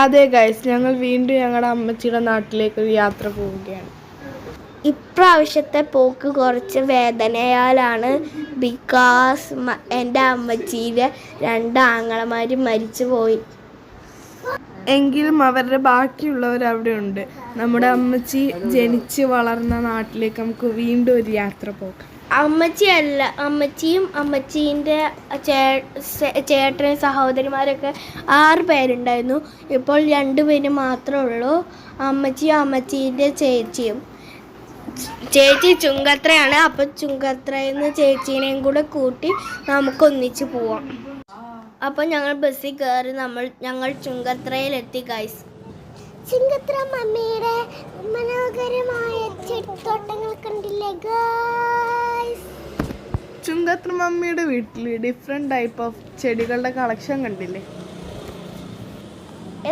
അതെ ഗൈസ്, ഞങ്ങൾ വീണ്ടും ഞങ്ങളുടെ അമ്മച്ചിയുടെ നാട്ടിലേക്ക് ഒരു യാത്ര പോവുകയാണ്. ഇപ്രാവശ്യത്തെ പോക്ക് കുറച്ച് വേദനയാലാണ്. ബിക്കോസ് എൻ്റെ അമ്മച്ചിയുടെ 2 ആങ്ങളമാർ മരിച്ചു പോയി. എങ്കിലും അവരുടെ ബാക്കിയുള്ളവർ അവിടെ ഉണ്ട്. നമ്മുടെ അമ്മച്ചി ജനിച്ച് വളർന്ന നാട്ടിലേക്ക് നമുക്ക് വീണ്ടും ഒരു യാത്ര പോകാം. അമ്മച്ചിയല്ല, അമ്മച്ചിയും അമ്മച്ചീൻ്റെ ചേട്ടനും സഹോദരിമാരൊക്കെ 6 പേരുണ്ടായിരുന്നു. ഇപ്പോൾ 2 പേര് മാത്രമേ ഉള്ളൂ. അമ്മച്ചിയും അമ്മച്ചീൻ്റെ ചേച്ചിയും. ചേച്ചി ചുങ്കത്രയാണ്. അപ്പം ചുങ്കത്രയിൽ നിന്ന് ചേച്ചീനെയും കൂടെ കൂട്ടി നമുക്കൊന്നിച്ച് പോവാം. അപ്പം ഞങ്ങൾ ബസ്സിൽ കയറി ഞങ്ങൾ ചുങ്കത്രയിലെത്തി ഗൈസ്. ചുങ്കത്ര മമ്മിയുടെ മനോഹരമായ ചെടിത്തോട്ടങ്ങൾ കണ്ടില്ലേ ഗൈസ്? ചുങ്കത്ര മമ്മിയുടെ വീട്ടിൽ ഡിഫറെന്റ് ടൈപ്പ് ഓഫ് ചെടികളുടെ കളക്ഷൻ കണ്ടില്ലേ?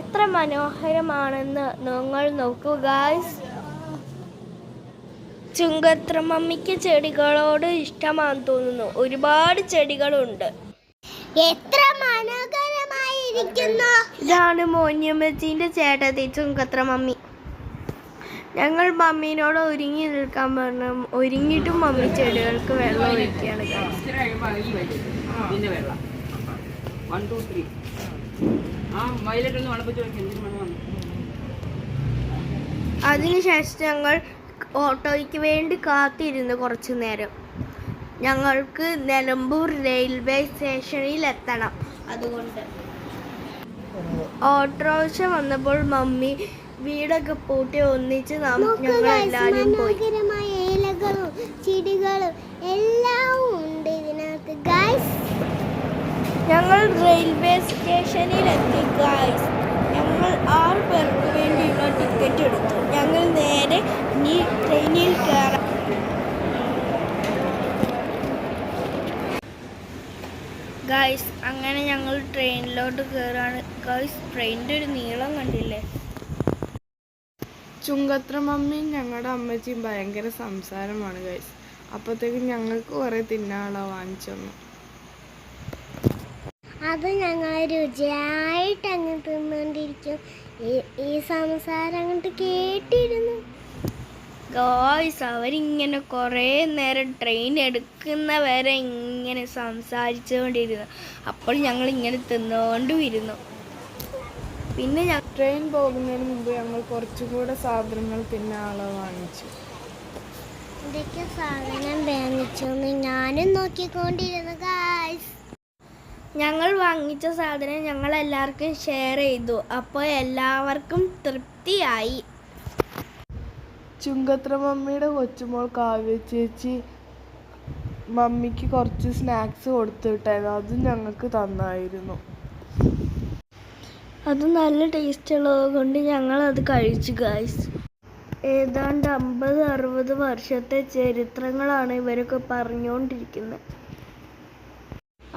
എത്ര മനോഹരമാണെന്ന് നിങ്ങൾ നോക്കൂ ഗൈസ്. ചുങ്കത്ര മമ്മിക്ക് ചെടികളോട് ഇഷ്ടമാണെന്ന് തോന്നുന്നു. ഒരുപാട് ചെടികളുണ്ട്. എത്ര മനോഹരമായിരിക്കുന്നു. ഇതാണ് മോനിയമ്മച്ചീൻ്റെ ചേട്ടത്തി ചുങ്കത്ര മമ്മി. ഞങ്ങൾ മമ്മീനോട് ഒരുങ്ങി നിൽക്കാൻ പറഞ്ഞു. ഒരുങ്ങിയിട്ടും മമ്മി ചെടികൾക്ക് വെള്ളം ഒഴിക്കുകയാണ്. അതിനുശേഷം ഞങ്ങൾ ഓട്ടോയ്ക്ക് വേണ്ടി കാത്തിരുന്നു കുറച്ചു നേരം. ഞങ്ങൾക്ക് നിലമ്പൂർ റെയിൽവേ സ്റ്റേഷനിൽ എത്തണം. അതുകൊണ്ട് ഓട്ടോറിക്ഷ വന്നപ്പോൾ മമ്മി വീടൊക്കെ പൂട്ടി ഒന്നിച്ച് ഞങ്ങൾ എല്ലാവരും പോയി. ഇലകളും ചെടികളും എല്ലാം ഉണ്ട് ഇതിനകത്ത് ഗൈസ്. ഞങ്ങൾ റെയിൽവേ സ്റ്റേഷനിൽ എത്തി ഗൈസ്. ഞങ്ങൾ 6 പേർക്ക് വേണ്ടിയുള്ള ടിക്കറ്റ് എടുത്തു. ഞങ്ങൾ നേരെ ഇനി ട്രെയിനിൽ കയറാം. ഗൈസ്, അങ്ങനെ ഞങ്ങൾ ട്രെയിനിലോട്ട് കയറാണ് ഗൈസ്. ട്രെയിനിൻ്റെ ഒരു നീളം കണ്ടില്ലേ? ചുങ്കത്ര മമ്മിയും ഞങ്ങളുടെ അമ്മച്ചിയും ഭയങ്കര സംസാരമാണ് ഗൈസ്. അപ്പോഴത്തേക്കും ഞങ്ങൾക്ക് കുറേ തിന്നാനുള്ള വാങ്ങിച്ചു തന്നു. അത് ഞങ്ങൾ രുചിയായിട്ട് അങ്ങ് തിന്നുകൊണ്ടിരിക്കും. ഈ സംസാരം അങ്ങോട്ട് കേട്ടിരുന്നു ഗോയ്സ്. അവരിങ്ങനെ കുറേ നേരം ട്രെയിൻ എടുക്കുന്നവരെ ഇങ്ങനെ സംസാരിച്ചുകൊണ്ടിരുന്നു. അപ്പോൾ ഞങ്ങൾ ഇങ്ങനെ തിന്നുകൊണ്ടും ഇരുന്നു. പിന്നെ ട്രെയിൻ പോകുന്നതിന് മുമ്പ് ഞങ്ങൾ കുറച്ചും കൂടെ സാധനങ്ങൾ തിന്നാനുള്ള വാങ്ങിച്ചു. എന്തൊക്കെ സാധനം വാങ്ങിച്ചു ഞാനും നോക്കിക്കൊണ്ടിരുന്നു ഗായ്സ്. ഞങ്ങൾ വാങ്ങിച്ച സാധനം ഞങ്ങൾ എല്ലാവർക്കും ഷെയർ ചെയ്തു. അപ്പോൾ എല്ലാവർക്കും തൃപ്തിയായി. ചുങ്കത്ര മമ്മിയുടെ കൊച്ചുമോൾ കാവ്യ ചേച്ചി മമ്മിക്ക് കുറച്ച് സ്നാക്സ് കൊടുത്തു വിട്ടായിരുന്നു. അതും ഞങ്ങൾക്ക് തന്നായിരുന്നു. അത് നല്ല ടേസ്റ്റ് ഉള്ളത് കൊണ്ട് ഞങ്ങൾ അത് കഴിച്ചു ഗൈസ്. ഏതാണ്ട് 50-60 വർഷത്തെ ചരിത്രങ്ങളാണ് ഇവരൊക്കെ പറഞ്ഞുകൊണ്ടിരിക്കുന്നത്.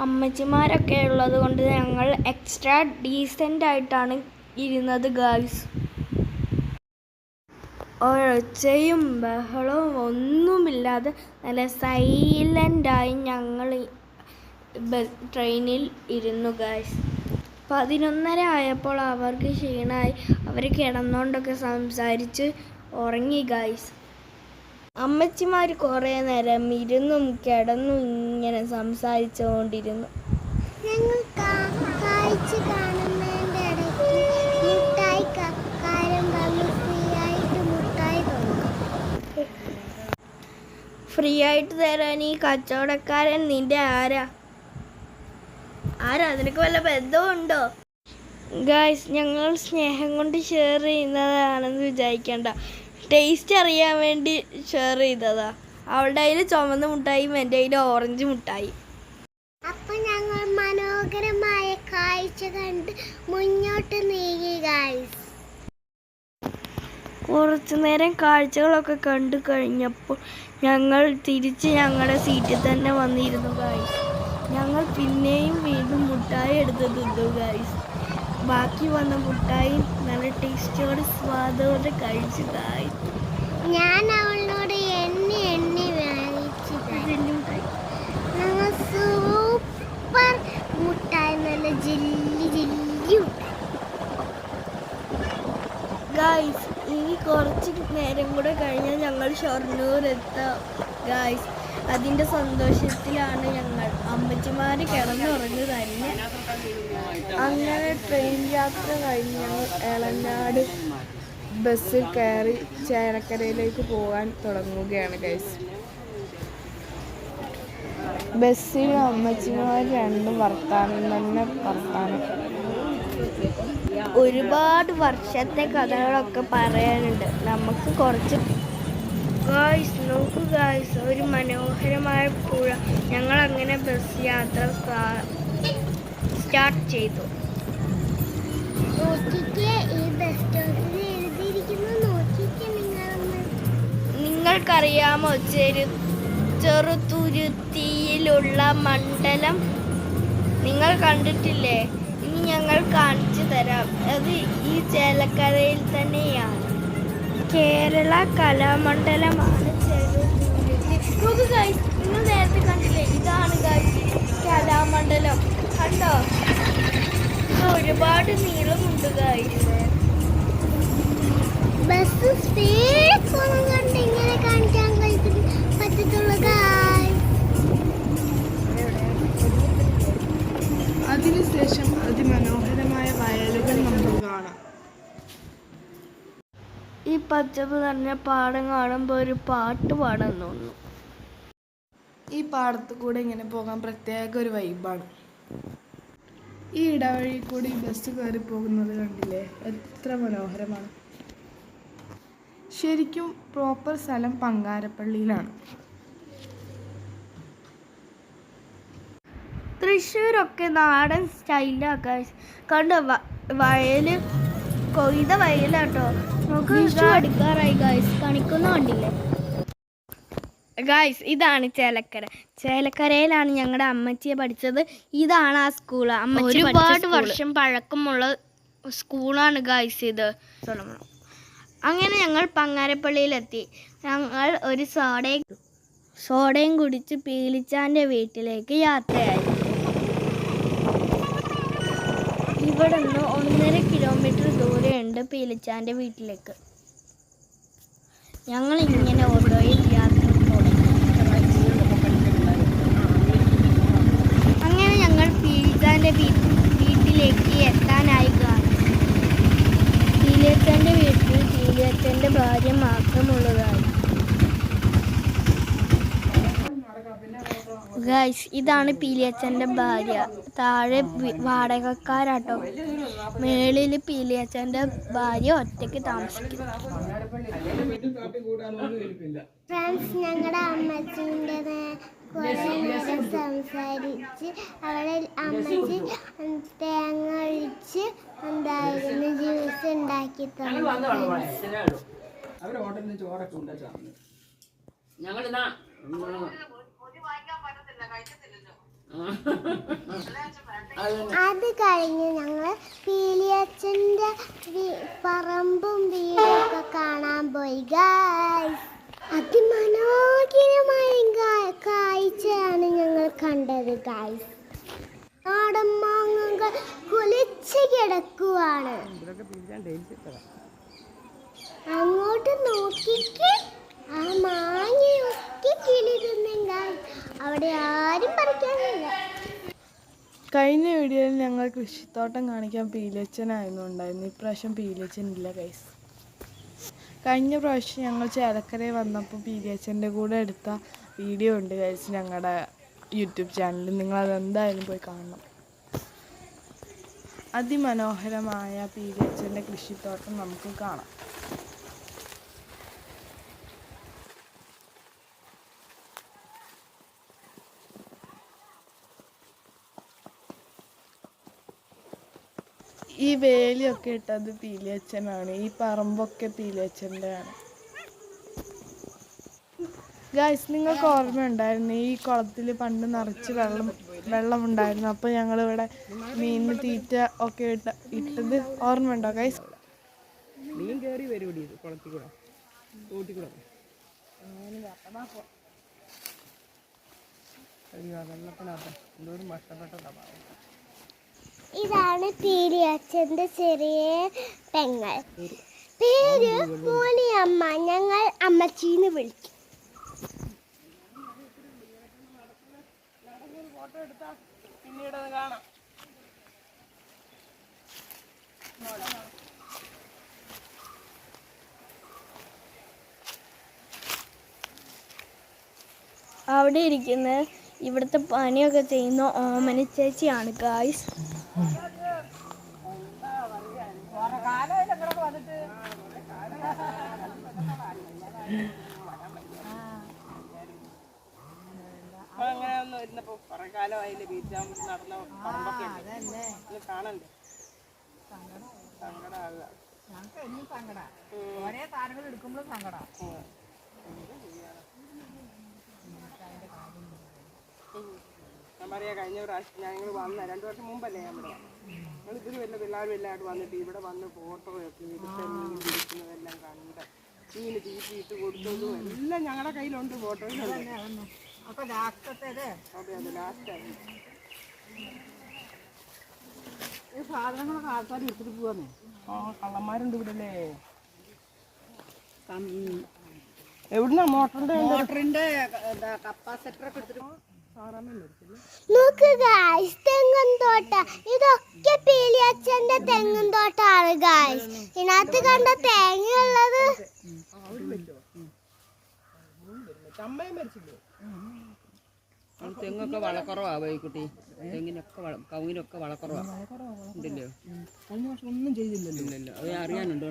അമ്മച്ചിമാരൊക്കെ ഉള്ളത് കൊണ്ട് ഞങ്ങൾ എക്സ്ട്രാ ഡീസൻ്റ് ആയിട്ടാണ് ഇരുന്നത് ഗൈസ്. ഒച്ചയും ബഹളവും ഒന്നുമില്ലാതെ നല്ല സൈലൻ്റായി ഞങ്ങൾ ട്രെയിനിൽ ഇരുന്നു ഗൈസ്. 11:30 ആയപ്പോൾ അവർക്ക് ക്ഷീണമായി. അവർ കിടന്നുകൊണ്ടൊക്കെ സംസാരിച്ച് ഉറങ്ങി ഗൈസ്. അമ്മച്ചിമാർ കുറേ നേരം ഇരുന്നും കിടന്നും ഇങ്ങനെ സംസാരിച്ചുകൊണ്ടിരുന്നു. ഞങ്ങൾ കാഴ്ച കാണുന്നതിൻ്റെ ഇടയ്ക്ക് ഫ്രീ ആയിട്ട് തരാൻ ഈ കച്ചവടക്കാരൻ നിന്റെ ആരാ? നിനക്ക് വല്ല ബന്ധമുണ്ടോ? ഗായ്സ്, ഞങ്ങൾ സ്നേഹം കൊണ്ട് ഷെയർ ചെയ്യുന്നതാണെന്ന് വിചാരിക്കേണ്ട. ടേസ്റ്റ് അറിയാൻ വേണ്ടി ഷെയർ ചെയ്തതാ. അവളുടെ കയ്യിൽ ചുവന്ന മുട്ടായും എൻ്റെ കയ്യിൽ ഓറഞ്ച് മുട്ടായി. അപ്പൊ ഞങ്ങൾ മനോഹരമായ കാഴ്ച കണ്ട് മുന്നോട്ട് നീങ്ങി ഗായ്സ്. കുറച്ചു നേരം കാഴ്ചകളൊക്കെ കണ്ടു കഴിഞ്ഞപ്പോൾ ഞങ്ങൾ തിരിച്ച് ഞങ്ങളുടെ സീറ്റിൽ തന്നെ വന്നിരുന്നു ഗായ്സ്. ഞങ്ങൾ പിന്നെയും വീണ്ടും മുട്ടായി എടുത്ത് തിന്നു ഗായ്സ്. ബാക്കി വന്ന മുട്ടായി നല്ല ടേസ്റ്റോടെ സ്വാദോടെ കഴിച്ചു ഗായ്സ്. ഞാൻ അവളോട് എണ്ണി വാങ്ങിച്ചു. ഞങ്ങൾ സൂപ്പർ മുട്ടായി നേരം കൂടെ കഴിഞ്ഞാൽ ഞങ്ങൾ ഷൊർണൂർ എത്താം ഗായ്സ്. അതിൻ്റെ സന്തോഷത്തിലാണ് ഞങ്ങൾ. അമ്മച്ചിമാർ കിടന്നുറങ്ങി തന്നെ. അങ്ങനെ ട്രെയിൻ യാത്ര കഴിഞ്ഞ് ഞങ്ങൾ എളനാട് ബസ്സിൽ കയറി ചേലക്കരയിലേക്ക് പോകാൻ തുടങ്ങുകയാണ് ഗൈസ്. ബസ്സിൽ അമ്മച്ചിമാർ രണ്ടും വർത്താനം തന്നെ വർത്താനം. ഒരുപാട് വർഷത്തെ കഥകളൊക്കെ പറയാനുണ്ട്. നമുക്ക് കുറച്ച് ഗായ്സ് നോക്കൂ ഗായ്സ്, ഒരു മനോഹരമായ പുഴ. ഞങ്ങൾ അങ്ങനെ ബസ് യാത്ര സ്റ്റാർട്ട് ചെയ്തു. നിങ്ങൾക്കറിയാമോ ചെറുതുരുത്തിയിലുള്ള മണ്ഡലം? നിങ്ങൾ കണ്ടിട്ടില്ലേ? ഇനി ഞങ്ങൾ കാണിച്ചു തരാം. അത് ഈ ചേലക്കരയിൽ തന്നെയാണ്. കേരള കലാമണ്ഡലമാണ് ചെറുതുരുത്തി. നോക്കൂ ഗൈസ്, നിങ്ങൾ നേരത്തെ കണ്ടില്ലേ? ഇതാണ് ഗൈസ് കലാമണ്ഡലം. കണ്ടോ? ഇത് ഒരുപാട് നീളമുണ്ട് ഗൈസ്. ബസ് സ്പീഡ് കൊണ്ട് ഇങ്ങനെ കാണിക്കാൻ പറ്റത്തുള്ളൂ ഗൈസ്. അതിനുശേഷം അതിമനോഹരമായ വയലുകൾ നമുക്ക് കാണാം. ഈ പച്ചപ്പ് നിറഞ്ഞ പാടം കാണുമ്പോൾ ഒരു പാട്ട് പാടാൻ തോന്നുന്നു. ഈ പാടത്ത് കൂടെ ഇങ്ങനെ പോകാൻ പ്രത്യേക ഒരു വൈബാണ്. ഈ ഇടവഴി കൂടി ബസ് കയറി പോകുന്നത് കണ്ടില്ലേ? എത്ര മനോഹരമാണ്. ശരിക്കും പ്രോപ്പർ സ്ഥലം പങ്കാരപ്പള്ളിയിലാണ്. തൃശ്ശൂരൊക്കെ നാടൻ സ്റ്റൈലാക്കാൻ കണ്ടോ? വയല് കൊയ്ത വയലാട്ടോ. നമുക്ക് അടുക്കാറായി ഗായ്സ്. കണിക്കുന്ന കണ്ടില്ലേ ഗായ്സ്? ഇതാണ് ചേലക്കര. ചേലക്കരയിലാണ് ഞങ്ങളുടെ അമ്മച്ചിയെ പഠിച്ചത്. ഇതാണ് ആ സ്കൂൾ. ഒരുപാട് വർഷം പഴക്കമുള്ള സ്കൂളാണ് ഗായ്സ് ഇത്. അങ്ങനെ ഞങ്ങൾ പങ്ങാരപ്പള്ളിയിലെത്തി. ഞങ്ങൾ ഒരു സോഡയും കുടിച്ച് പീലിച്ചാൻ്റെ വീട്ടിലേക്ക് യാത്രയായി. ഇവിടെ നിന്ന് 1.5 കിലോമീറ്റർ ദൂരെയുണ്ട് പീലിച്ചാൻ്റെ വീട്ടിലേക്ക്. ഞങ്ങൾ ഇങ്ങനെ ഓട്ടോയിൽ യാത്ര പോയി. അങ്ങനെ ഞങ്ങൾ പീലിച്ചാൻ്റെ വീട്ടിലേക്ക് എത്താനായി. പീലിയച്ചൻ്റെ വീട്ടിൽ പീലിയച്ചൻ്റെ ഭാര്യ മാത്രമുള്ളതായി. ഗൈസ്, ഇതാണ് പീലിയച്ചൻ്റെ ഭാര്യ. താഴെ വാടകക്കാരാട്ടോ. മേളിൽ പീലിയച്ചൻ്റെ ഭാര്യ ഒറ്റയ്ക്ക് താമസിക്കും. ഫ്രണ്ട്സ്, ഞങ്ങളുടെ അമ്മച്ചിൻ്റെ സംസാരിച്ച് അവിടെ അമ്മച്ചി തേങ്ങ ഒഴിച്ച് എന്തായിരുന്നു ജ്യൂസ് ഉണ്ടാക്കി തന്നു. അത് കഴിഞ്ഞ് ഞങ്ങൾ പീലിയച്ചൻ്റെ പറമ്പും വീടൊക്കെ കാണാൻ പോയി ഗൈസ്. അതിമനോഹരമായ കാഴ്ചയാണ് ഞങ്ങൾ കണ്ടത് ഗൈസ്. നാടൻ മാങ്ങകൾ കുലിച്ച് കിടക്കുവാണ്. അങ്ങോട്ട് നോക്കിക്ക്, ആ മാങ്ങയൊക്കെ കിളിരുന്നുണ്ട്. അവിടെ ആരും പറിക്കാനില്ല. കഴിഞ്ഞ വീഡിയോയിൽ ഞങ്ങൾ കൃഷിത്തോട്ടം കാണിക്കാൻ പീലിയച്ചനായിരുന്നു ഉണ്ടായിരുന്നു. ഇപ്രാവശ്യം പീലിയച്ചൻ ഇല്ല ഗൈസ്. കഴിഞ്ഞ പ്രാവശ്യം ഞങ്ങൾ ചേലക്കരയിൽ വന്നപ്പോൾ പീലിയച്ചൻ്റെ കൂടെ എടുത്ത വീഡിയോ ഉണ്ട് ഗൈസ് ഞങ്ങളുടെ യൂട്യൂബ് ചാനലിൽ. നിങ്ങളതെന്തായാലും പോയി കാണണം. അതിമനോഹരമായ പീലിയച്ചൻ്റെ കൃഷിത്തോട്ടം നമുക്ക് കാണാം. ഈ വേലിയൊക്കെ ഇട്ടത് പീലിയച്ചനാണ്. ഈ പറമ്പൊക്കെ പീലിയച്ചൻ്റെ ആണ്. ഗൈസ്, നിങ്ങൾക്ക് ഓർമ്മയുണ്ടായിരുന്നു ഈ കുളത്തിൽ പണ്ട് നിറച്ച് വെള്ളം ഉണ്ടായിരുന്നു. അപ്പോൾ ഞങ്ങളിവിടെ മീനിന് തീറ്റ ഒക്കെ ഇട്ടത് ഓർമ്മയുണ്ടോ ഗൈസ്? മീൻ കയറി വരും കുളത്തിൽ കൂടെ, തോട്ടിൽ കൂടെ. വെള്ളത്തിനകത്ത് എന്തോരം കഷ്ടപ്പെട്ടതാ. ഇതാണ് പീലിയച്ചൻ്റെ ചെറിയ പെങ്ങൾ. പേര് മോനിയമ്മ, ഞങ്ങൾ അമ്മച്ചീന്ന് വിളിക്കും. പിന്നീട് കാണാം. അവിടെ ഇരിക്കുന്ന ഇവിടുത്തെ പണിയൊക്കെ ചെയ്യുന്ന ഓമന ചേച്ചിയാണ് ഗായ്സ്. അങ്ങനെ ഒന്നും ഇരുന്നപ്പോ കുറെ കാലമായില്ലേ ബീച്ചാൻ നടന്ന പറമ്പൊക്കെ ഉണ്ട്. കാണണ്ടേ? സങ്കടാകുക. ഞാൻ പറയാ, കഴിഞ്ഞ പ്രാവശ്യം ഞങ്ങൾ വന്ന 2 വർഷം മുമ്പല്ലേ ഞാൻ ഇവിടെ ഞങ്ങൾ ഇതിൽ വല്ല പിള്ളേരും എല്ലായിട്ട് വന്നിട്ട് ഇവിടെ വന്ന് ഫോട്ടോ ഒക്കെ എടുത്ത് മീൻ പിടിക്കുന്നതെല്ലാം കണ്ട് മീന് തീറ്റിയിട്ട് കൊടുത്തതും എല്ലാം ഞങ്ങളുടെ കയ്യിലുണ്ട്, ഫോട്ടോയിലുണ്ട്. അതെ അതെ, ലാസ്റ്റായിരുന്നു. ഈ സാധനങ്ങളൊക്കെ ആൾക്കാർ എടുത്തിട്ട് പോവാന്നേ. ആ, കള്ളന്മാരുണ്ട് ഇവിടെ അല്ലേ. എവിടുന്നാ മോട്ടറിന്റെ കപ്പാസിറ്റർ ഒക്കെ എടുത്തിട്ട് നോക്ക് ഗായ്സ്, തെങ്ങും തോട്ട. ഇതൊക്കെ പീലിയച്ഛന്റെ തെങ്ങും തോട്ടാണ് ഗായ്സ്. ഇതിനകത്ത് കണ്ട തേങ്ങയുള്ളത്. തെങ്ങൊക്കെ വളക്കുറവാ കുട്ടി. തെങ്ങിനൊക്കെ കവുങ്ങിനൊക്കെ വളക്കുറവാ ഉണ്ടല്ലോ. കഴിഞ്ഞ വർഷം ഒന്നും ചെയ്തില്ലല്ലോ. അത് അറിയാനുണ്ടോ?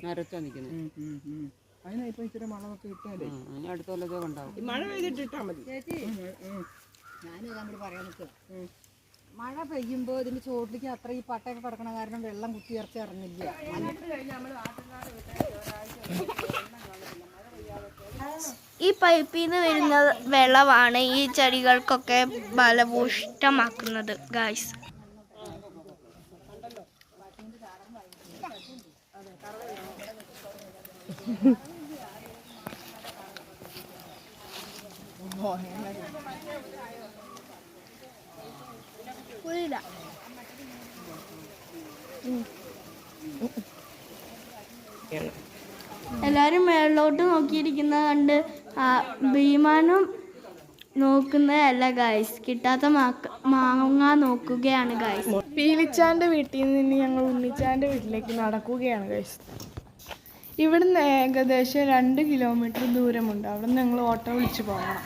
നരച്ചാ നിൽക്കുന്നത്. അതിനായിപ്പോ ഇച്ചിരി വളമൊക്കെ ഇട്ടാലേ അടുത്ത കൊല്ലത്തൊക്കെ ഉണ്ടാവും. മഴ പെയ്തിട്ട് ഇട്ടാ മതി. ഞാനും അതങ്ങോട്ട് പറയാൻ നിൽക്കുക. മഴ പെയ്യുമ്പോൾ ഇതിന്റെ ചോട്ടിലേക്ക് അത്ര ഈ പട്ടയൊക്കെ കിടക്കണ കാരണം വെള്ളം കുത്തി ഇറച്ചി ഇറങ്ങില്ല. ഈ പൈപ്പിൽ നിന്ന് വരുന്ന വെള്ളമാണ് ഈ ചെടികൾക്കൊക്കെ ഫലഭൂഷ്ടമാക്കുന്നത് ഗായ്സ്. എല്ലാരും മേളിലോട്ട് നോക്കിയിരിക്കുന്നത് കണ്ട് ഭീമാനും നോക്കുന്നതല്ല ഗായ്സ്, കിട്ടാത്ത മാങ്ങ നോക്കുകയാണ് ഗായ്സ്. പീലിച്ചാൻ്റെ വീട്ടിൽ നിന്ന് ഞങ്ങൾ ഉണ്ണിച്ചാൻ്റെ വീട്ടിലേക്ക് നടക്കുകയാണ് ഗൈസ്. ഇവിടുന്ന് ഏകദേശം 2 കിലോമീറ്റർ ദൂരമുണ്ട്. അവിടെ നിന്ന് ഞങ്ങൾ ഓട്ടോ വിളിച്ച് പോകണം.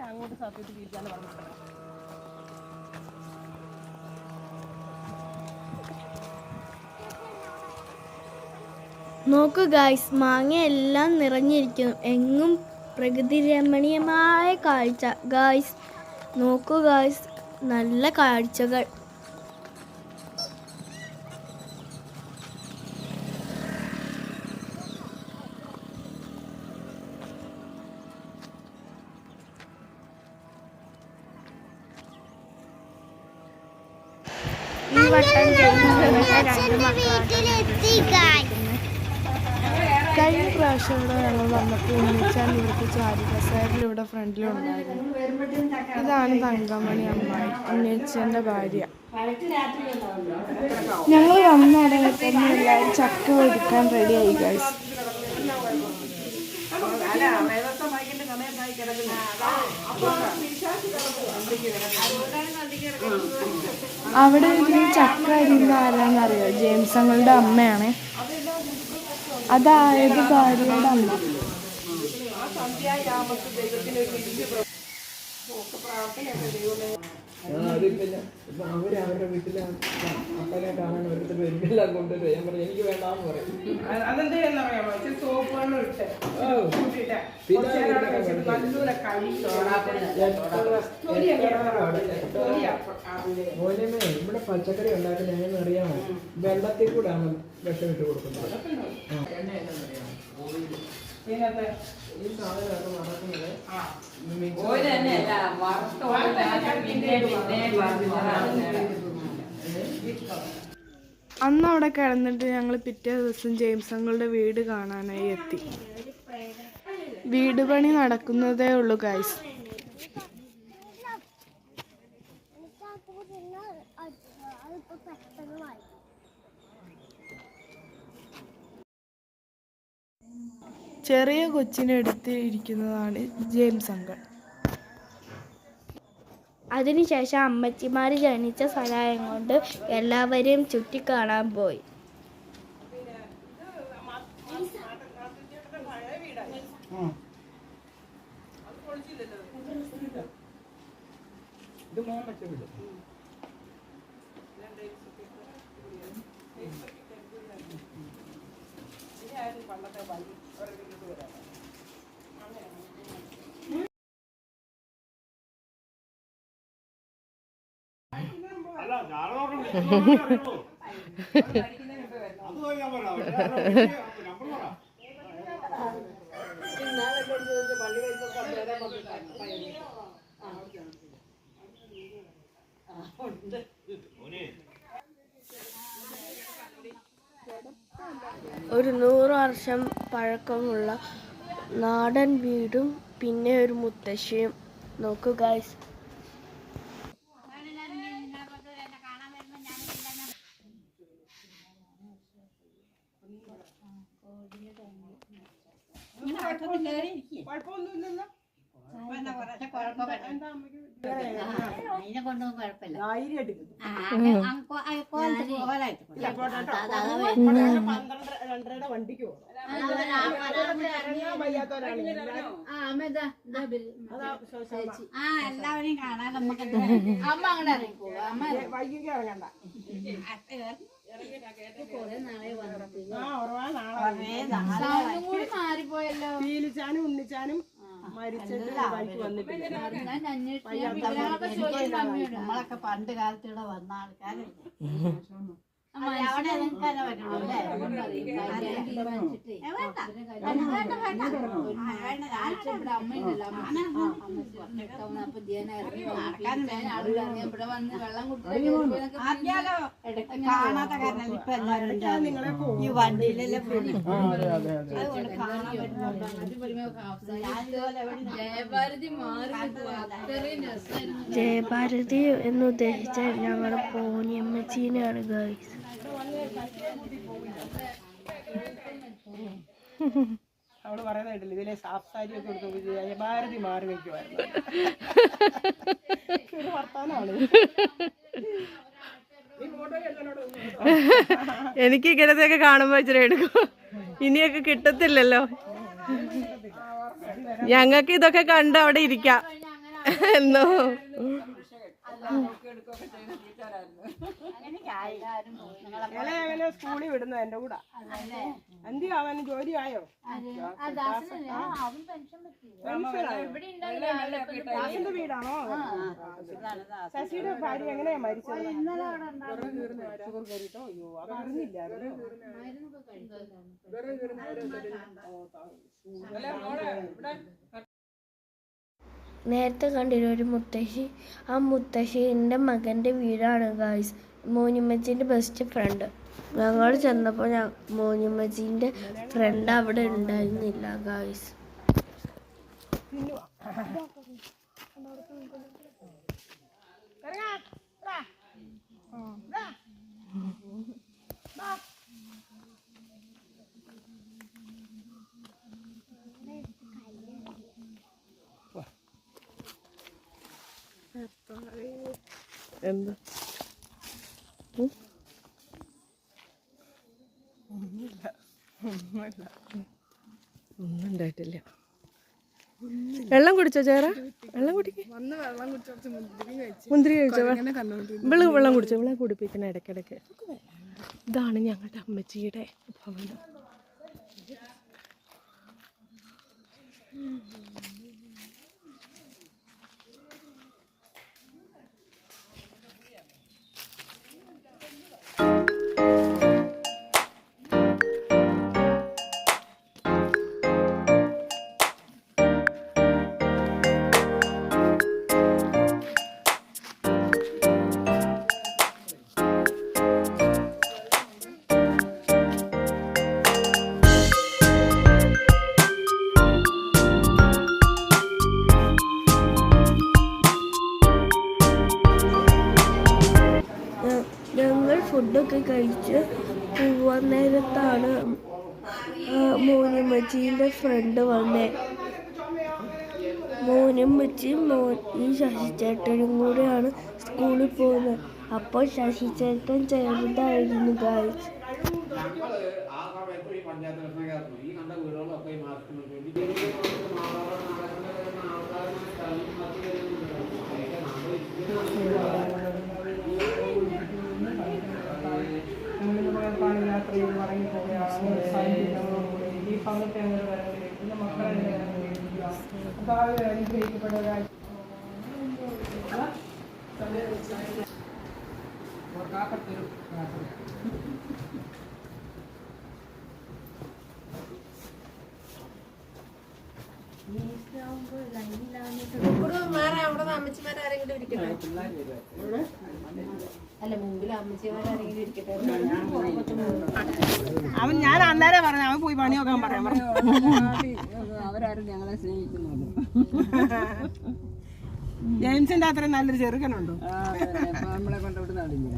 അങ്ങോട്ട് സത്യത്തിൽ വീട്ടാണ് പറഞ്ഞത്. നോക്കൂ ഗായ്സ്, മാങ്ങ എല്ലാം നിറഞ്ഞിരിക്കുന്നു. എങ്ങും പ്രകൃതി രമണീയമായ കാഴ്ച ഗായ്സ്. നോക്കൂ ഗായ്സ്, നല്ല കാഴ്ചകൾ. ഈ വട്ടം വീട്ടിലെത്തി ഗായ്സ്. കഴിഞ്ഞ പ്രാവശ്യം ഇവിടെ ഞങ്ങൾ വന്നപ്പോൾ ഉണ്ണിച്ചാൻ ഇവിടുത്തെ ചാരികസേരിൽ ഇവിടെ ഫ്രണ്ടിലുണ്ടായിരുന്നു. ഇതാണ് തങ്കമണി അമ്മായി, ഉണ്ണിച്ചൻ്റെ ഭാര്യ. ഞങ്ങൾ വന്നിടയിൽ തന്നെ എല്ലാവരും ചക്ക എടുക്കാൻ റെഡിയായി ഗൈസ്. അവിടെ ഇതിന് ചക്ക അരിയുന്ന ആരാന്നറിയോ? ജെയിംസ് അങ്ങളുടെ അമ്മയാണ്. അതായത് ഭാര്യയുടെ അമ്മ. അവരുടെ വീട്ടിലെ അപ്പനെ കാണാൻ ഓരോരുത്തർ വരുമ്പെല്ലാം കൊണ്ടുവരും. ഞാൻ പറഞ്ഞു എനിക്ക് വേണ്ടാന്ന് പറയും. അതെന്താന്നറിയാമോ? സോപ്പ് വെള്ളം ഇട്ട് മോനമേ, ഇവിടെ പച്ചക്കറി ഉണ്ടാക്കുന്ന എങ്ങനെ അറിയാമോ? വെള്ളത്തിൽ കൂടാണ് വിഷം ഇട്ട് കൊടുക്കുന്നത്. ഈ സാധനമൊക്കെ നടക്കുന്നത് അന്ന് അവിടെ കിടന്നിട്ട് ഞങ്ങൾ പിറ്റേ ദിവസം ജെയിംസ് അങ്കിളുടെ വീട് കാണാനായി എത്തി. വീട് പണി നടക്കുന്നതേ ഉള്ളൂ ഗൈസ്. ചെറിയ കൊച്ചിനെടുത്ത് ഇരിക്കുന്നതാണ് ജെയിംസ് അങ്കിൾ. അതിനുശേഷം അമ്മച്ചിമാർ ജനിച്ച സ്ഥലം കൊണ്ട് എല്ലാവരെയും ചുറ്റിക്കാണാൻ പോയി. ഇത് മോൻ വെച്ച വീട്. ഒരു 100 വർഷം പഴക്കമുള്ള നാടൻ വീടും പിന്നെ ഒരു മുത്തശ്ശിയും. നോക്കൂ ഗൈസ്. അതിനെ കൊണ്ടൊന്നും കുഴപ്പമില്ല. വണ്ടിക്ക് എല്ലാവരെയും കാണാൻ നമുക്ക് അമ്മ അങ്ങനെ ഇറങ്ങിക്കോ. അമ്മ വൈകിട്ട് ഇറങ്ങണ്ട. മാറിപ്പോയല്ലോ. പീലിച്ചാനും ഉണ്ണിച്ചാനും മരിച്ചിട്ട് വഴിക്ക് വന്നിട്ടില്ല. നമ്മളൊക്കെ പണ്ട് കാലത്ത് ഇവിടെ വന്ന ആൾക്കാരല്ലേ. അവിടെ കാണാത്ത കാരണം ഇപ്പൊ എല്ലാവരും ഈ വണ്ടിയിലല്ലേ പോയി. ജയഭാരതി എന്ന് ഉദ്ദേശിച്ച ഞങ്ങളുടെ പോനിയമ്മച്ചീനെയാണ് ഗൈസ്. അവള് പറയുന്നതായിട്ടില്ല, ഇതിലെ സാഫ് സാരി ഒക്കെ എടുത്ത് ജയഭാരതി മാറി വെക്കുമായിരുന്നു. ഒരു വർത്താനാണ്. എനിക്ക് ഇങ്ങനത്തെയൊക്കെ കാണുമ്പോ ഇച്ചിരി എടുക്കും. ഇനിയൊക്കെ കിട്ടത്തില്ലല്ലോ. ഞങ്ങൾക്ക് ഇതൊക്കെ കണ്ട് അവിടെ ഇരിക്കാം എന്നോ. എങ്ങനെ സ്കൂളിൽ വിടുന്നത് എന്റെ കൂടെ. എന്തി അവന് ജോലി ആയോ? ദാസിന്റെ വീടാണോ? ശശിയുടെ ഭാര്യ എങ്ങനെയാ മരിച്ചത്? ഷുഗർ കയറിട്ടോ? അയ്യോ, അത് അറിഞ്ഞില്ല. നേരത്തെ കണ്ടിരുന്ന ഒരു മുത്തശ്ശി, ആ മുത്തശ്ശീൻ്റെ മകൻ്റെ വീടാണ് ഗായ്സ്. മോനിമ്മച്ചീൻ്റെ best friend. ഞങ്ങൾ ചെന്നപ്പോൾ മോനിമ്മച്ചീൻ്റെ ഫ്രണ്ട് അവിടെ ഉണ്ടായിരുന്നില്ല ഗായ്സ്. എന്താ ഒന്നും ഉണ്ടായിട്ടില്ല. വെള്ളം കുടിച്ചോ ചേരാ? വെള്ളം കുടിക്ക. മുന്തിരി കഴിച്ചോ? ഇവള് വെള്ളം കുടിച്ചോ? ഇവളെ കുടിപ്പിക്കണ ഇടയ്ക്കിടയ്ക്ക്. ഇതാണ് ഞങ്ങളുടെ അമ്മച്ചിയുടെ ഭവനം. ഫുഡൊക്കെ കഴിച്ച് പോവാൻ നേരത്താണ് മോനുമ്മച്ചീൻ്റെ ഫ്രണ്ട് വന്നേ. മോനുമ്മച്ചിയും ഈ ശശിചേട്ടനും കൂടെയാണ് സ്കൂളിൽ പോകുന്നത്. അപ്പോൾ ശശിചേട്ടൻ ചെറുതായിരുന്നു ഗായ്സ്. യാത്രയിൽ മടങ്ങി പോവുകയാണ്. ഈ ഭാഗത്തെ അങ്ങനെ വരേണ്ടി പിന്നെ മക്കളെ അനുഗ്രഹിക്കപ്പെട്ടവരായി അവൻ ഞാൻ അന്നേരം പറഞ്ഞു അവൻ പോയി പണി നോക്കാൻ പറയാൻ പറഞ്ഞു. അവരാരും ഞങ്ങളെ സ്നേഹിക്കുന്നത്. ജെയിംസിന്റെ അത്രയും നല്ലൊരു ചെറുക്കനുണ്ടോ? നമ്മളെ കൊണ്ടുവിടുന്ന ആളില്ലേ?